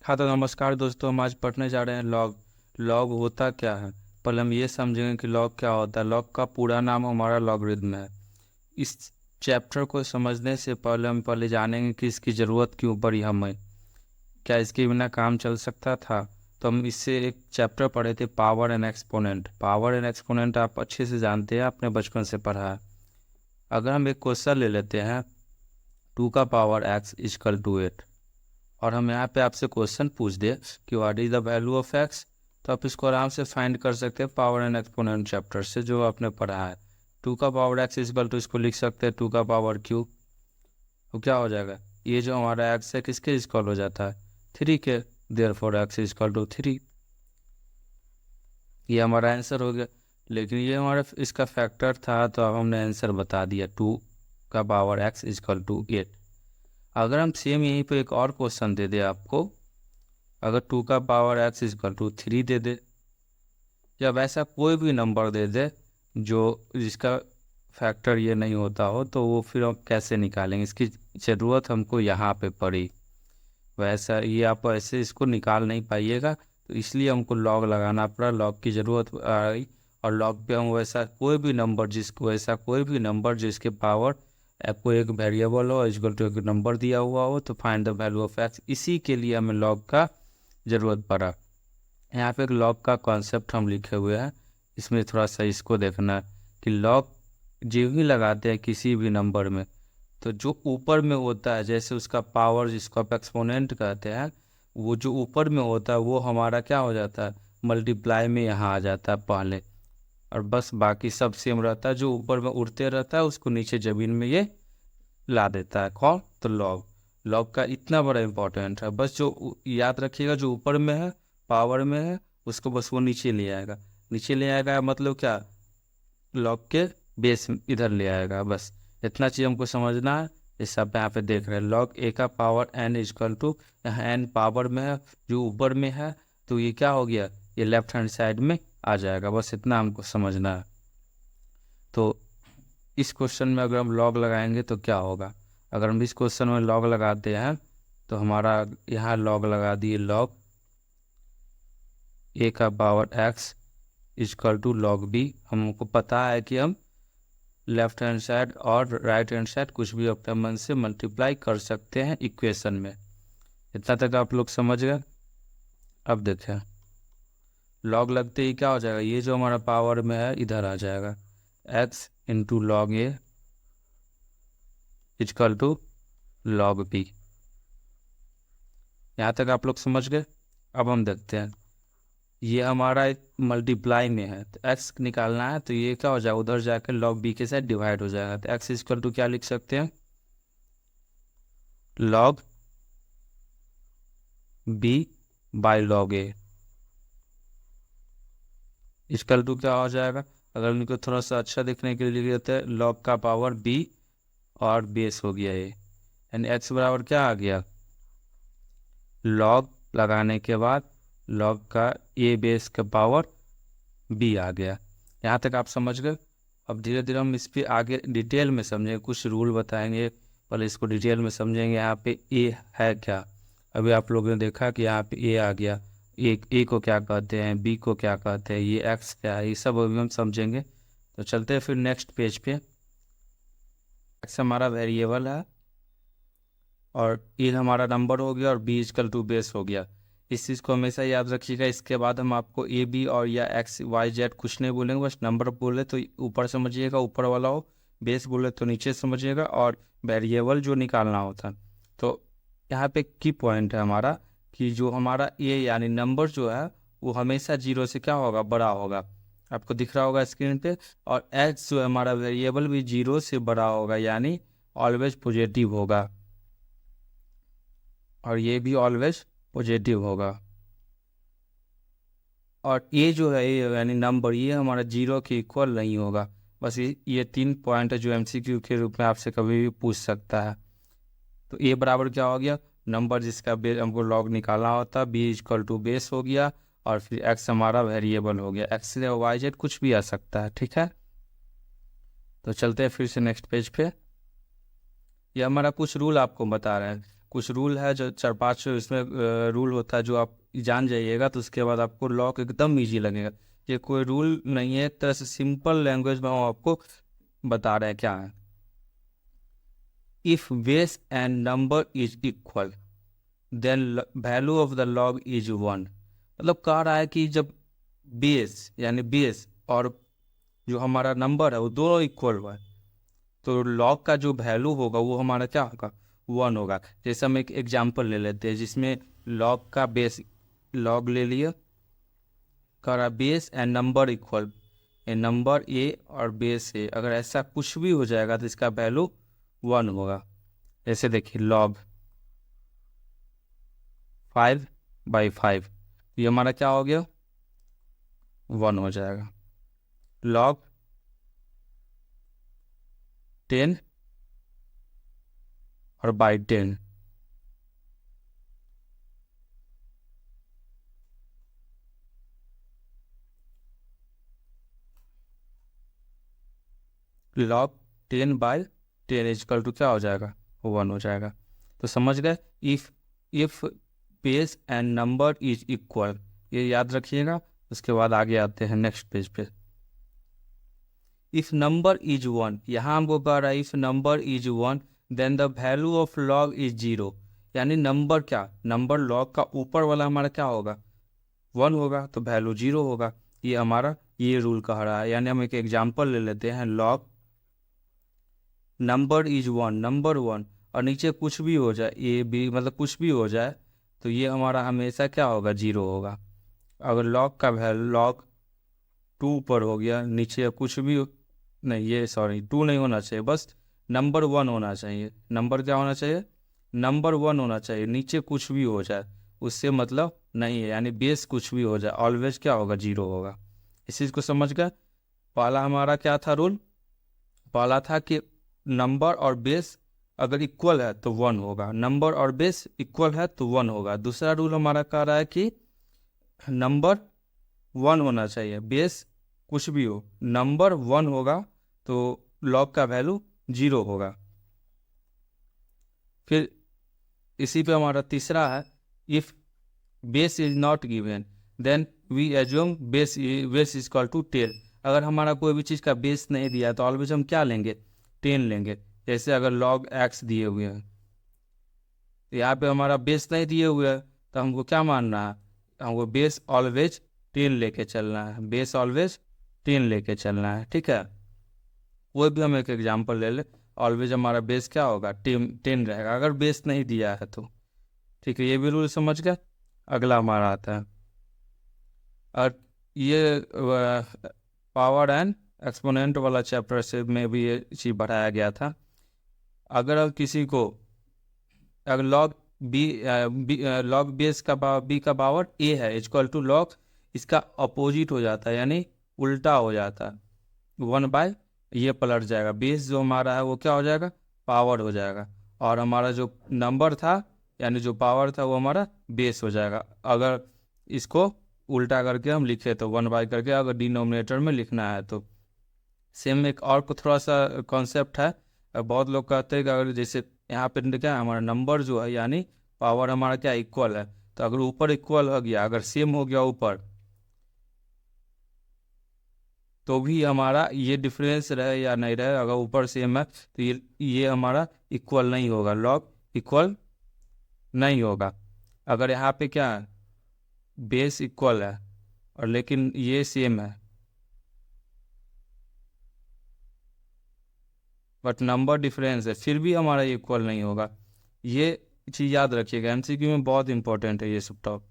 हाँ तो नमस्कार दोस्तों, हम आज पढ़ने जा रहे हैं लॉग। लॉग होता क्या है, पहले हम ये समझेंगे कि लॉग क्या होता है। लॉग का पूरा नाम हमारा लॉगरिदम है। इस चैप्टर को समझने से पहले हम जानेंगे कि इसकी ज़रूरत क्यों पड़ी हमें, क्या इसके बिना काम चल सकता था। तो हम इससे एक चैप्टर पढ़े थे, power and exponent. Power and exponent आप अच्छे से जानते हैं, आपने बचपन से पढ़ा है। अगर हम एक क्वेश्चन ले लेते हैं, 2 का पावर x इजकल टू 8, और हम यहाँ पे आपसे क्वेश्चन पूछ दे कि what is the value of x, तो आप इसको आराम से फाइंड कर सकते हैं पावर एंड एक्सपोनेंट चैप्टर से जो आपने पढ़ा है। 2 का पावर x इजकल टू, इसको लिख सकते हैं 2 का पावर क्यूब। तो क्या हो जाएगा, ये जो हमारा x है किसके इजकल हो जाता है, 3 के। Therefore x is equal to 3। ये हमारा आंसर हो गया। लेकिन ये हमारा इसका फैक्टर था, तो अब हमने आंसर बता दिया, 2 का पावर x इजकल टू 8। अगर हम सेम यहीं पे एक और क्वेश्चन दे दे आपको, अगर 2 का पावर x इजकल टू 3 दे दे, या वैसा कोई भी नंबर दे दे जो जिसका फैक्टर ये नहीं होता हो, तो वो फिर हम कैसे निकालेंगे, इसकी ज़रूरत हमको यहाँ पे पड़ी। वैसा ये आप ऐसे इसको निकाल नहीं पाइएगा, तो इसलिए हमको लॉग लगाना पड़ा, लॉग की ज़रूरत आई। और लॉग पे हम वैसा कोई भी नंबर जिसके पावर आपको एक वेरिएबल हो इक्वल टू एक नंबर दिया हुआ हो, तो find the value of x, इसी के लिए हमें लॉग का ज़रूरत पड़ा। यहाँ पे एक लॉग का कॉन्सेप्ट हम लिखे हुए हैं, इसमें थोड़ा सा इसको देखना है कि लॉग जो भी लगाते हैं किसी भी नंबर में, तो जो ऊपर में होता है, जैसे उसका पावर जिसको आप एक्सपोनेंट कहते हैं, वो जो ऊपर में होता है वो हमारा क्या हो जाता है, मल्टीप्लाई में यहाँ आ जाता है पहले, और बस बाकी सब सेम रहता है। जो ऊपर में उड़ते रहता है उसको नीचे ज़मीन में ये ला देता है, कौन, तो लॉग। लॉग का इतना बड़ा इंपॉर्टेंट है, बस जो याद रखिएगा, जो ऊपर में है पावर में है, उसको बस वो नीचे ले आएगा। नीचे ले आएगा मतलब क्या, लॉग के बेस इधर ले आएगा, बस इतना चीज़ हमको समझना है। इस सब पे यहाँ पे देख रहे हैं, लॉग a का पावर n इजकल टू, यहाँ n पावर में है, जो ऊपर में है, तो ये क्या हो गया, ये लेफ्ट हैंड साइड में आ जाएगा, बस इतना हमको समझना है। तो इस क्वेश्चन में अगर हम लॉग लगाएंगे तो क्या होगा, अगर हम इस क्वेश्चन में लॉग लगाते हैं, तो हमारा यहाँ लॉग लगा दिए, लॉग a का power x is equal to log b। हमको पता है कि हम लेफ्ट हैंड साइड और राइट हैंड साइड कुछ भी अपने मन से मल्टीप्लाई कर सकते हैं इक्वेशन में। इतना तक आप लोग समझ गए। अब देखें, लॉग लगते ही क्या हो जाएगा, ये जो हमारा पावर में है इधर आ जाएगा, x into log A is equal to log B. यहाँ तक आप लोग समझ गए। अब हम देखते हैं, ये हमारा मल्टीप्लाई में है, तो x निकालना है, तो ये क्या हो जाएगा, उधर जाकर लॉग बी के साथ डिवाइड हो जाएगा, तो x इजकल टू क्या लिख सकते हैं, log B by log A is equal to क्या हो जाएगा। अगर उनको थोड़ा सा अच्छा दिखने के लिए लिख देते हैं, लॉग का पावर b और बेस हो गया ए, यानी x बराबर क्या आ गया, लॉग लगाने के बाद लॉग का ए बेस का पावर b आ गया। यहाँ तक आप समझ गए। अब धीरे धीरे हम इस पर आगे डिटेल में समझेंगे, कुछ रूल बताएंगे, पहले इसको डिटेल में समझेंगे। यहाँ पे ए है क्या, अभी आप लोगों ने देखा कि यहाँ पे ए आ गया, ए को क्या कहते हैं, बी को क्या कहते हैं, ये एक्स क्या है, ये सब अभी हम समझेंगे। तो चलते हैं फिर नेक्स्ट पेज पे। एक्स हमारा वेरिएबल है, और ए हमारा नंबर हो गया, और बी इजकल टू बेस हो गया। इस चीज़ को हमेशा याद रखिएगा। इसके बाद हम आपको ए बी और या एक्स वाई जेड कुछ नहीं बोलेंगे, बस नंबर बोले तो ऊपर समझिएगा, ऊपर वाला हो, बेस बोले तो नीचे समझिएगा, और वेरिएबल जो निकालना होता है। तो यहाँ पे की पॉइंट है हमारा कि जो हमारा ए यानी नंबर जो है वो हमेशा 0 से क्या होगा, बड़ा होगा, आपको दिख रहा होगा स्क्रीन पे। और एक्स जो है हमारा वेरिएबल भी 0 से बड़ा होगा, यानी ऑलवेज पॉजिटिव होगा, और ये भी ऑलवेज पॉजिटिव होगा। और ये जो है यानी नंबर, ये हमारा 0 के इक्वल नहीं होगा। बस ये 3 पॉइंट है जो एमसीक्यू के रूप में आपसे कभी भी पूछ सकता है। तो ए बराबर क्या हो गया, नंबर जिसका बेस हमको लॉग निकालना होता है, बी इक्वल टू बेस हो गया, और फिर एक्स हमारा वेरिएबल हो गया, एक्स से वाई जेड कुछ भी आ सकता है, ठीक है। तो चलते हैं फिर से नेक्स्ट पेज पे। ये हमारा कुछ रूल आपको बता रहे हैं। कुछ रूल है जो 4-5 इसमें रूल होता है जो आप जान जाइएगा तो उसके बाद आपको लॉग एकदम ईजी लगेगा। ये कोई रूल नहीं है, एक तरह से सिंपल लैंग्वेज में हम आपको बता रहे हैं क्या है। If base and number is equal then value of the log is 1। मतलब कह रहा है कि जब बेस यानी बेस और जो हमारा नंबर है वो दोनों इक्वल हुआ है तो लॉग का जो वैल्यू होगा वो हमारा क्या होगा, 1 होगा। जैसे हम एक एग्जांपल ले लेते हैं जिसमें लॉग का बेस लॉग ले लिया, करा base and number equal, A number A और बेस ए, अगर ऐसा कुछ भी हो जाएगा तो इसका वैल्यू 1 होगा। जैसे देखिए लॉग 5/5, ये हमारा क्या हो गया, 1 हो जाएगा। लॉग 10 और बाई 10, लॉग 10/10 इजकल टू क्या हो जाएगा, 1 हो जाएगा। तो समझ गए, if base and number is equal, ये याद रखिएगा। उसके बाद आगे आते हैं नेक्स्ट पेज पे। इफ नंबर इज 1, यहाँ हमको कह रहा है if number is 1 then the value of log is 0, यानी नंबर क्या, नंबर लॉग का ऊपर वाला हमारा क्या होगा, 1 होगा तो वैल्यू 0 होगा। ये हमारा ये रूल कह रहा है। यानी हम एक एग्जांपल ले लेते हैं, लॉग नंबर इज 1, नंबर 1 और नीचे कुछ भी हो जाए ए बी, मतलब कुछ भी हो जाए तो ये हमारा हमेशा क्या होगा, 0 होगा। अगर लॉग का वैल्यू लॉग 2 पर हो गया, नीचे कुछ भी नहीं, ये सॉरी 2 नहीं होना चाहिए, बस नंबर 1 होना चाहिए। नंबर क्या होना चाहिए, नंबर 1 होना चाहिए। नीचे कुछ भी हो जाए उससे मतलब नहीं है, यानी बेस कुछ भी हो जाए ऑलवेज क्या होगा, 0 होगा। इस चीज़ को समझ गए। पहला हमारा क्या था रूल, पहला था कि नंबर और बेस अगर इक्वल है तो 1 होगा, नंबर और बेस इक्वल है तो 1 होगा। दूसरा रूल हमारा कह रहा है कि नंबर 1 होना चाहिए, बेस कुछ भी हो, नंबर 1 होगा तो लॉग का वैल्यू 0 होगा। फिर इसी पे हमारा तीसरा है, if base is not given then we assume base is equal to 10। अगर हमारा कोई भी चीज़ का बेस नहीं दिया है तो ऑलवेज हम क्या लेंगे, 10 लेंगे। जैसे अगर लॉग x दिए हुए हैं, यहाँ पे हमारा बेस नहीं दिए हुए हैं तो हमको क्या मानना है, हमको बेस ऑलवेज 10 लेके चलना है, बेस ऑलवेज 10 लेके चलना है, ठीक है। कोई भी हम एक एग्जांपल ले ले, ऑलवेज हमारा बेस क्या होगा, 10 रहेगा अगर बेस नहीं दिया है तो, ठीक है। ये भी रूल समझ गया। अगला हमारा आता है, और ये पावर एंड एक्सपोनेंट वाला चैप्टर से में भी ये चीज़ बढ़ाया गया था। अगर किसी को अगर लॉग लॉग बेस का बी का पावर ए है इक्वल टू लॉग, इसका अपोजिट हो जाता है यानी उल्टा हो जाता है, 1/, ये पलट जाएगा, बेस जो हमारा है वो क्या हो जाएगा, पावर हो जाएगा, और हमारा जो नंबर था यानी जो पावर था वो हमारा बेस हो जाएगा। अगर इसको उल्टा करके हम लिखे तो 1/, करके अगर डिनोमिनेटर में लिखना है तो। सेम एक और को थोड़ा सा कॉन्सेप्ट है, बहुत लोग कहते हैं कि अगर जैसे यहाँ पे क्या है, हमारा नंबर जो है यानी पावर हमारा क्या इक्वल है, तो अगर ऊपर इक्वल हो गया, अगर सेम हो गया ऊपर, तो भी हमारा ये डिफरेंस रहे या नहीं रहे, अगर ऊपर सेम है तो ये हमारा इक्वल नहीं होगा, लॉग इक्वल नहीं होगा। अगर यहाँ पे क्या है, बेस इक्वल है और लेकिन ये सेम है बट नंबर डिफरेंस है, फिर भी हमारा इक्वल नहीं होगा। ये चीज़ याद रखिएगा, एमसीक्यू में बहुत इंपॉर्टेंट है ये सब टॉप।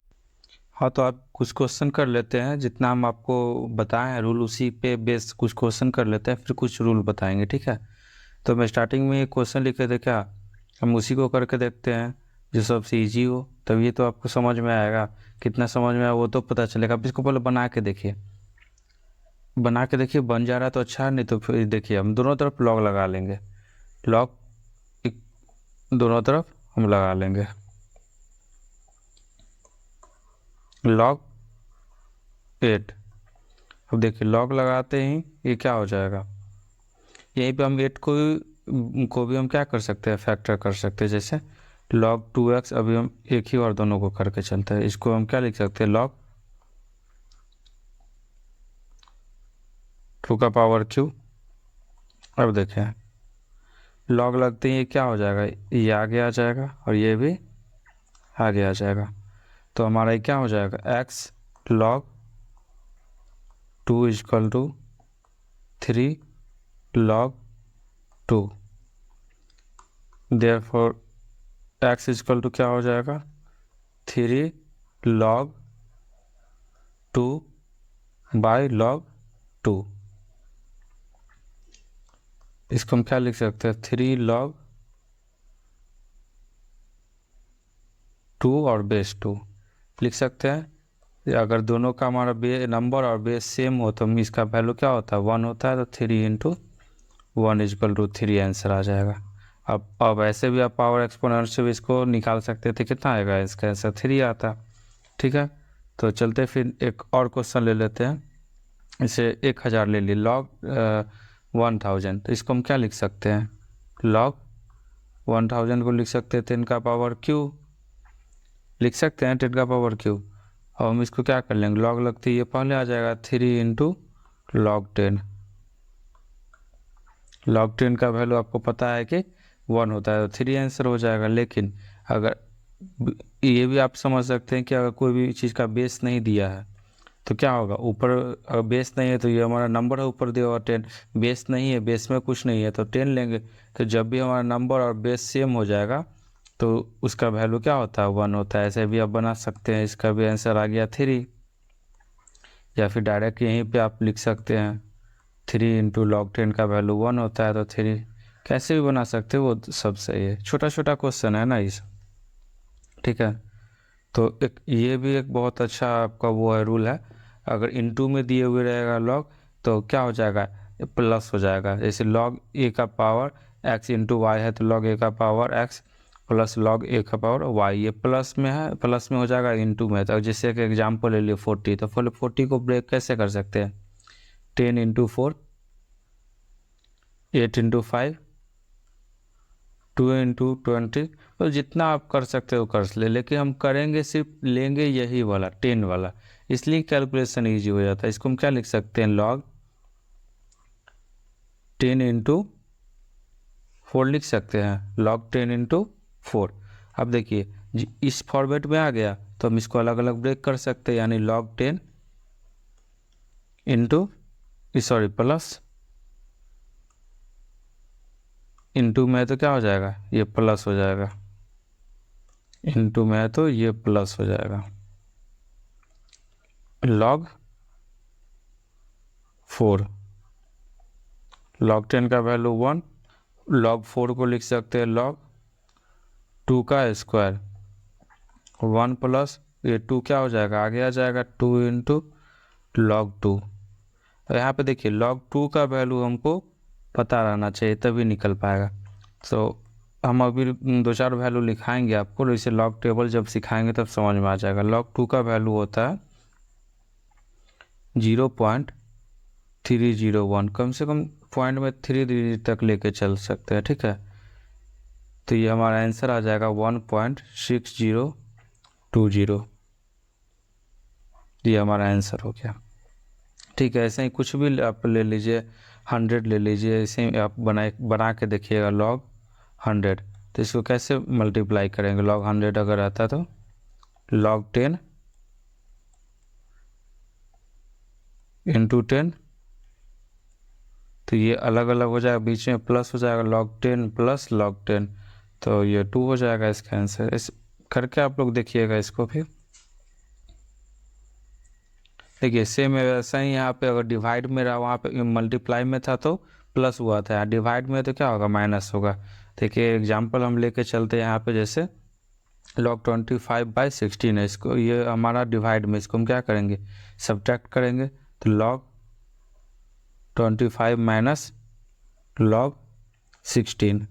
हाँ, तो आप कुछ क्वेश्चन कर लेते हैं, जितना हम आपको बताए हैं रूल उसी पे बेस कुछ क्वेश्चन कर लेते हैं, फिर कुछ रूल बताएंगे, ठीक है। तो मैं स्टार्टिंग में एक क्वेश्चन लिखे थे, क्या हम उसी को करके देखते हैं जो सबसे ईजी हो, तब ये तो आपको समझ में आएगा। कितना समझ में आया वो तो पता चलेगा। आप इसको पहले बना के देखिए, बना के देखिए, बन जा रहा है तो अच्छा है, नहीं तो फिर देखिए हम दोनों तरफ लॉग लगा लेंगे, लॉग दोनों तरफ हम लगा लेंगे, लॉग 8। अब देखिए लॉग लगाते ही ये क्या हो जाएगा, यहीं पे हम 8 को भी हम क्या कर सकते हैं, फैक्टर कर सकते हैं। जैसे log 2x, अभी हम एक ही और दोनों को करके चलते हैं। इसको हम क्या लिख सकते हैं, log 2 का पावर q। अब देखें log लगते ही ये क्या हो जाएगा, ये आगे आ जाएगा और ये भी आगे आ जाएगा। तो हमारा ये क्या हो जाएगा, x log 2 is equal to 3 log 2। Therefore x is equal to क्या हो जाएगा, 3 log 2 बाई log 2। इसको हम क्या लिख सकते हैं, 3 log 2 और बेस 2 लिख सकते हैं। अगर दोनों का हमारा नंबर और बेस सेम हो तो इसका वैल्यू क्या होता है, 1 होता है। तो 3 इंटू 1 इजकल टू 3 आंसर आ जाएगा। अब ऐसे भी आप पावर एक्सपोनेंट से भी इसको निकाल सकते थे, कितना आएगा, इसका आंसर 3 आता। ठीक है, तो चलते फिर एक और क्वेश्चन ले लेते हैं। इसे 1000 ले ली, log 1000। तो इसको हम क्या लिख सकते हैं, log 1000 को लिख सकते हैं 10 का पावर q, लिख सकते हैं 10 का पावर q। और हम इसको क्या कर लेंगे, log लगते ही ये पहले आ जाएगा 3 इंटू log 10। log 10 का वैल्यू आपको पता है कि 1 होता है, तो 3 आंसर हो जाएगा। लेकिन अगर ये भी आप समझ सकते हैं कि अगर कोई भी चीज़ का बेस नहीं दिया है तो क्या होगा, ऊपर अगर बेस नहीं है तो ये हमारा नंबर है, ऊर दिया हुआ 10। बेस नहीं है, बेस में कुछ नहीं है तो 10 लेंगे। तो जब भी हमारा नंबर और बेस सेम हो जाएगा तो उसका वैल्यू क्या होता है, 1 होता है। ऐसे भी आप बना सकते हैं। इसका भी आंसर आ गया 3। या फिर डायरेक्ट यहीं पे आप लिख सकते हैं 3 इंटू log 10 का वैल्यू 1 होता है तो 3। कैसे भी बना सकते हो, वो सब सही है। छोटा छोटा क्वेश्चन है ना ये सब, ठीक है। तो एक ये भी एक बहुत अच्छा आपका वो है रूल है। अगर इनटू में दिए हुए रहेगा log तो क्या हो जाएगा, प्लस हो जाएगा। जैसे log a का पावर x इंटू वाई है तो log a का power x plus log a का पावर y। ये प्लस में है, प्लस में हो जाएगा, इनटू में। तो जैसे एक एग्जाम्पल ले लिए 40, तो 40 को ब्रेक कैसे कर सकते हैं, 10 इंटू 4, 8 इंटू 5, 2 इंटू 20। तो जितना आप कर सकते हो कर ले, लेकिन हम करेंगे सिर्फ लेंगे यही वाला 10 वाला, इसलिए कैलकुलेशन इजी हो जाता है। इसको हम क्या लिख सकते हैं, log 10 इंटू 4 लिख सकते हैं, log 10 इंटू 4। अब देखिए इस फॉर्मेट में आ गया तो हम इसको अलग अलग ब्रेक कर सकते हैं, यानी log 10 into sorry plus into में तो क्या हो जाएगा, ये प्लस हो जाएगा, इंटू में तो ये प्लस हो जाएगा, log 4। log 10 का वैल्यू 1, log 4 को लिख सकते हैं log 2 का स्क्वायर, 1 प्लस ये 2 क्या हो जाएगा, आगे आ जाएगा 2 इंटू log 2। और यहाँ पे देखिए log 2 का वैल्यू हमको पता रहना चाहिए तभी निकल पाएगा। तो हम अभी 2-4 वैल्यू लिखाएंगे आपको, इसे log टेबल जब सिखाएंगे तब समझ में आ जाएगा। log 2 का वैल्यू होता है 0.301, कम से कम पॉइंट में 3 डिजिट तक लेके चल सकते हैं, ठीक है। तो ये हमारा आंसर आ जाएगा 1.6020। ये हमारा आंसर हो गया, ठीक है। ऐसे ही कुछ भी आप ले लीजिए, 100 ले लीजिए, ऐसे ही आप बना के देखिएगा log 100। तो इसको कैसे मल्टीप्लाई करेंगे, log 100 अगर आता तो log 10 इंटू 10, तो ये अलग अलग हो जाएगा, बीच में प्लस हो जाएगा, log 10 प्लस log 10, तो ये 2 हो जाएगा इसका आंसर। इस करके आप लोग देखिएगा इसको फिर। देखिए सेम वैसा ही यहाँ पे अगर डिवाइड में रहा, वहाँ पे मल्टीप्लाई में था तो प्लस हुआ था, डिवाइड में तो क्या होगा, माइनस होगा। देखिए एग्जांपल हम लेके चलते हैं यहाँ पे, जैसे log 25/16 है, इसको ये हमारा डिवाइड में, इसको हम क्या करेंगे, सब्ट्रैक्ट करेंगे। तो log 25 माइनस log 16।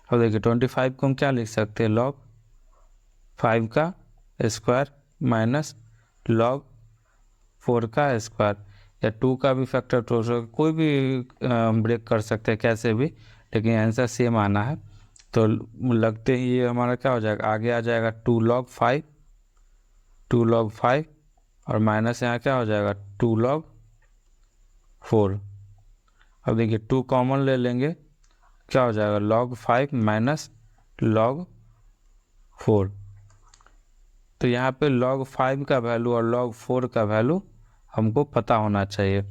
अब देखिए 25 को हम क्या लिख सकते हैं, log 5 का स्क्वायर माइनस log 4 का स्क्वायर, या 2 का भी फैक्टर कोई भी ब्रेक कर सकते हैं कैसे भी, लेकिन आंसर सेम आना है। तो लगते ही ये हमारा क्या हो जाएगा, आगे आ जाएगा 2 log 5, 2 log 5 और माइनस यहाँ क्या हो जाएगा 2 log 4। अब देखिए 2 कॉमन ले लेंगे, क्या हो जाएगा log 5 माइनस log 4। तो यहाँ पे log 5 का वैल्यू और log 4 का वैल्यू हमको पता होना चाहिए।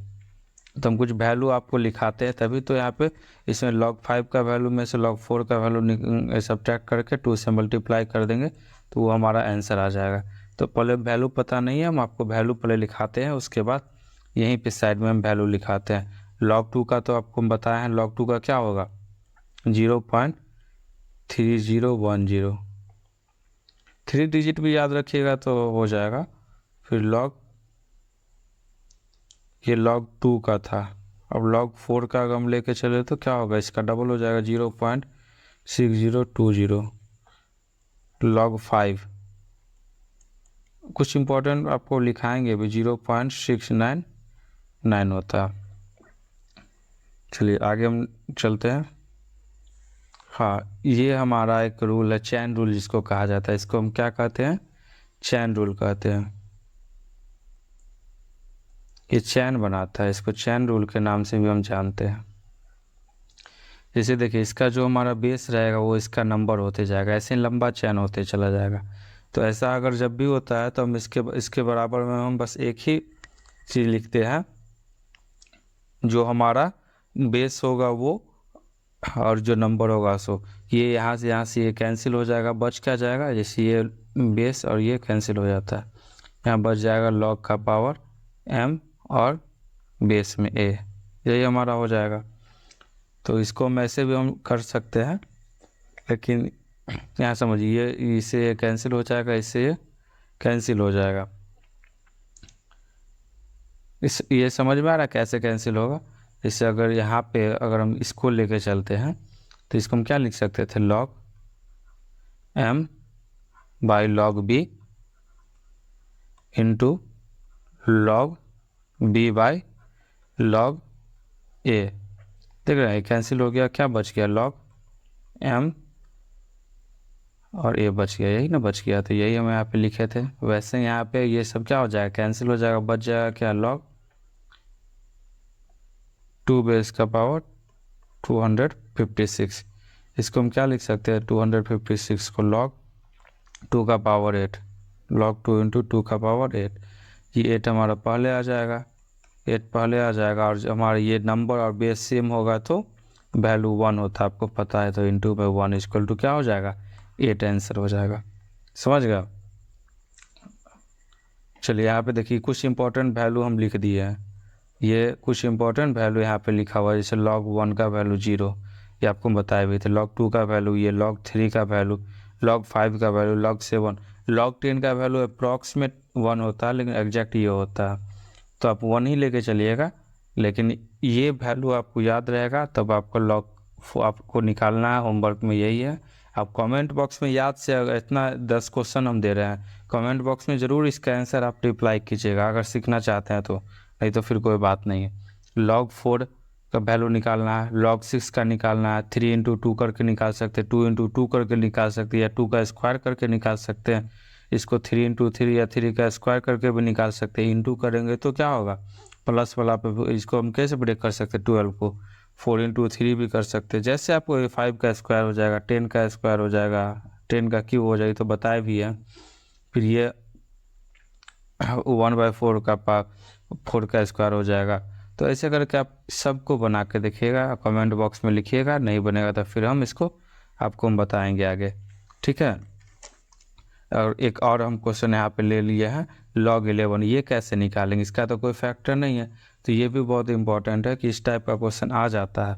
तो हम कुछ वैल्यू आपको लिखाते हैं तभी तो यहाँ पे इसमें log 5 का वैल्यू में से log 4 का वैल्यू सब्ट्रैक्ट करके 2 से मल्टीप्लाई कर देंगे तो वो हमारा आंसर आ जाएगा। तो पहले वैल्यू पता नहीं है, हम आपको वैल्यू पहले लिखाते हैं, उसके बाद यहीं पे साइड में हम वैल्यू लिखाते हैं। log 2 का तो आपको बताया है, log 2 का क्या होगा 0.3010, 3 डिजिट भी याद रखिएगा तो हो जाएगा। फिर ये log 2 का था। अब log 4 का अगर हम लेके चले तो क्या होगा, इसका डबल हो जाएगा 0.6020। log 5 कुछ इम्पोर्टेंट आपको लिखाएंगे भी 0.699 होता है। चलिए आगे हम चलते हैं। हाँ, ये हमारा एक रूल है, चैन रूल जिसको कहा जाता है, इसको हम क्या कहते हैं, चैन रूल कहते हैं। ये चैन बनाता है, इसको चैन रूल के नाम से भी हम जानते हैं। जैसे देखिए इसका जो हमारा बेस रहेगा वो इसका नंबर होते जाएगा, ऐसे लंबा चैन होते चला जाएगा। तो ऐसा अगर जब भी होता है तो हम इसके बराबर में हम बस एक ही चीज़ लिखते हैं, जो हमारा बेस होगा वो और जो नंबर होगा सो ये यहाँ से ये कैंसिल हो जाएगा, बच क्या जाएगा, जैसे ये बेस और ये कैंसिल हो जाता है, यहाँ बच जाएगा log का पावर m और बेस में a, यही हमारा हो जाएगा। तो इसको हम ऐसे भी हम कर सकते हैं, लेकिन यहाँ समझिए इससे कैंसिल हो जाएगा, इससे ये कैंसिल हो जाएगा। ये समझ में आ रहा है कैसे कैंसिल होगा। इससे अगर यहाँ पे अगर हम इसको लेके चलते हैं तो इसको हम क्या लिख सकते थे, log m by log b into log b by log a। देख रहे हैं कैंसिल हो गया, क्या बच गया log m और a बच गया, यही ना बच गया, तो यही हम यहाँ पे लिखे थे। वैसे यहाँ पे ये सब क्या हो जाएगा, कैंसिल हो जाएगा, बच जाएगा क्या log 2 बेस का पावर 256। इसको हम क्या लिख सकते हैं, 256 को log 2 का पावर 8, log 2 इंटू 2 का पावर 8। ये 8 हमारा पहले आ जाएगा, 8 पहले आ जाएगा, और हमारा ये नंबर और बेस सेम होगा तो वैल्यू 1 होता है, आपको पता है। तो इंटू बाई 1 इक्वल टू क्या हो जाएगा, 8 आंसर हो जाएगा। समझ गया। चलिए यहाँ पे देखिए कुछ इंपॉर्टेंट वैल्यू हम लिख दिए हैं, ये कुछ इंपॉर्टेंट वैल्यू यहाँ पे लिखा हुआ है, जैसे log 1 का वैल्यू 0, ये आपको बताए भी थे, log 2 का वैल्यू ये, log 3 का वैल्यू, log 5 का वैल्यू, log 7, log 10 का वैल्यू अप्रॉक्सीमेट 1 होता है लेकिन एग्जैक्ट ये होता है, तो आप 1 ही लेके चलिएगा। लेकिन ये वैल्यू आपको याद रहेगा तब आपको आपको निकालना है, होमवर्क में यही है। आप कमेंट बॉक्स में याद से, अगर इतना 10 क्वेश्चन हम दे रहे हैं, कमेंट बॉक्स में ज़रूर इसका आंसर आप रिप्लाई कीजिएगा अगर सीखना चाहते हैं तो, नहीं तो फिर कोई बात नहीं है। log 4 का वैल्यू निकालना है, log 6 का निकालना है, 3 इंटू 2 करके निकाल सकते हैं, 2 इंटू 2 करके निकाल सकते हैं, या 2 का स्क्वायर करके निकाल सकते हैं। इसको 3 इंटू 3 या 3 का स्क्वायर करके भी निकाल सकते हैं। इंटू करेंगे तो क्या होगा, प्लस वाला पे इसको हम कैसे ब्रेक कर सकते हैं, 12 को 4 इंटू 3 भी कर सकते हैं। जैसे आपको 5 का स्क्वायर हो जाएगा, 10 का स्क्वायर हो जाएगा, 10 का क्यूब हो जाएगी, तो बताए भी है। फिर ये 1/4 का 4 का स्क्वायर हो जाएगा। तो ऐसे करके आप सबको बना के देखिएगा, कमेंट बॉक्स में लिखिएगा, नहीं बनेगा तो फिर हम इसको आपको हम बताएंगे आगे, ठीक है। और एक और हम क्वेश्चन यहाँ पे ले लिए हैं, log 11, ये कैसे निकालेंगे, इसका तो कोई फैक्टर नहीं है, तो ये भी बहुत इंपॉर्टेंट है कि इस टाइप का क्वेश्चन आ जाता है।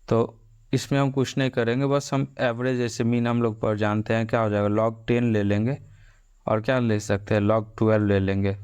तो इसमें हम कुछ नहीं करेंगे, बस हम एवरेज जैसे मीन हम लोग पर जानते हैं, क्या हो जाएगा log 10 ले लेंगे, और क्या ले सकते हैं log 12 ले लेंगे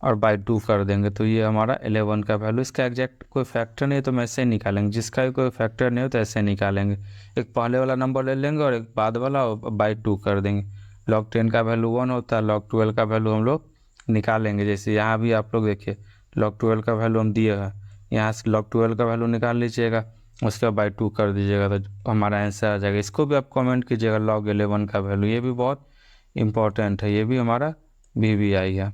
और बाई 2 कर देंगे, तो ये हमारा 11 का वैल्यू। इसका एग्जैक्ट कोई फैक्टर नहीं है तो हम ऐसे ही निकालेंगे, जिसका भी कोई फैक्टर नहीं हो तो ऐसे निकालेंगे। एक पहले वाला नंबर ले लेंगे और एक बाद वाला बाई 2 कर देंगे। log 10 का वैल्यू 1 होता है, log 12 का वैल्यू हम लोग निकालेंगे। जैसे यहाँ भी आप लोग देखिए log 12 का वैल्यू हम दिए हैं, यहाँ से log 12 का वैल्यू निकाल लीजिएगा। उसके बाद बाई 2 कर दीजिएगा तो हमारा आंसर आ जाएगा। इसको भी आप कमेंट कीजिएगा, log 11 का वैल्यू, ये भी बहुत इम्पोर्टेंट है, ये भी हमारा VBI है।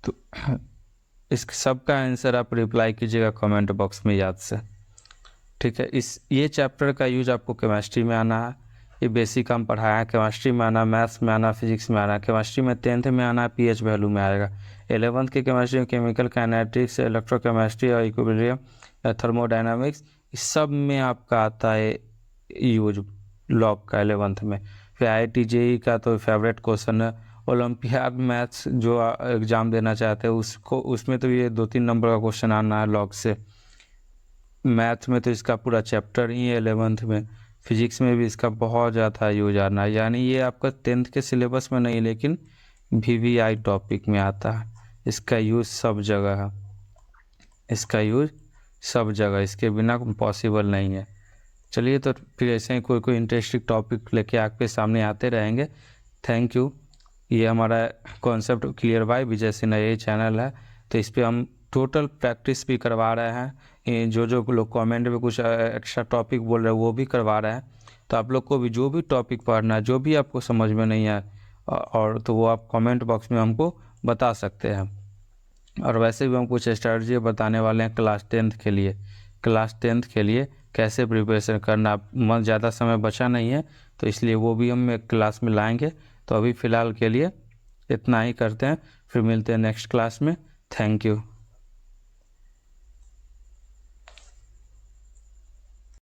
तो इस सब का आंसर आप रिप्लाई कीजिएगा कमेंट बॉक्स में याद से, ठीक है। ये चैप्टर का यूज आपको केमिस्ट्री में आना है, ये बेसिक हम पढ़ाया है, केमिस्ट्री में आना, मैथ्स में आना, फिजिक्स में आना। केमिस्ट्री में 10th में आना है, pH वैल्यू में आएगा। 11th की केमिस्ट्री में केमिकल काइनेटिक्स, इलेक्ट्रोकेमिस्ट्री और इक्विलिब्रियम, थर्मोडायनामिक्स, इस सब में आपका आता है यूज लॉग का 11th में। फिर IIT JEE का तो फेवरेट क्वेश्चन है। ओलंपियाड मैथ्स जो एग्ज़ाम देना चाहते हैं उसको, उसमें तो ये 2-3 नंबर का क्वेश्चन आना है लॉग से। मैथ में तो इसका पूरा चैप्टर ही है 11th में। फिजिक्स में भी इसका बहुत ज़्यादा यूज आना है, यानी ये आपका 10th के सिलेबस में नहीं लेकिन VBI टॉपिक में आता है। इसका यूज़ सब जगह है, इसका यूज़ सब जगह, इसके बिना पॉसिबल नहीं है। चलिए, तो फिर ऐसे ही कोई इंटरेस्टिंग टॉपिक लेके आपके सामने आते रहेंगे। Thank you. ये हमारा concept clear by Vijay Sinha, ये चैनल है, तो इस पर हम टोटल प्रैक्टिस भी करवा रहे हैं। जो लोग कमेंट में कुछ एक्स्ट्रा टॉपिक बोल रहे हैं वो भी करवा रहे हैं। तो आप लोग को भी जो भी टॉपिक पढ़ना है, जो भी आपको समझ में नहीं आए और तो वो आप कमेंट बॉक्स में हमको बता सकते हैं। और वैसे भी हम कुछ स्ट्रैटेजी बताने वाले हैं क्लास 10th के लिए। क्लास 10th के लिए कैसे प्रिपरेशन करना, मन ज़्यादा समय बचा नहीं है, तो इसलिए वो भी हम एक क्लास में लाएंगे। तो अभी फ़िलहाल के लिए इतना ही करते हैं, फिर मिलते हैं नेक्स्ट क्लास में। Thank you.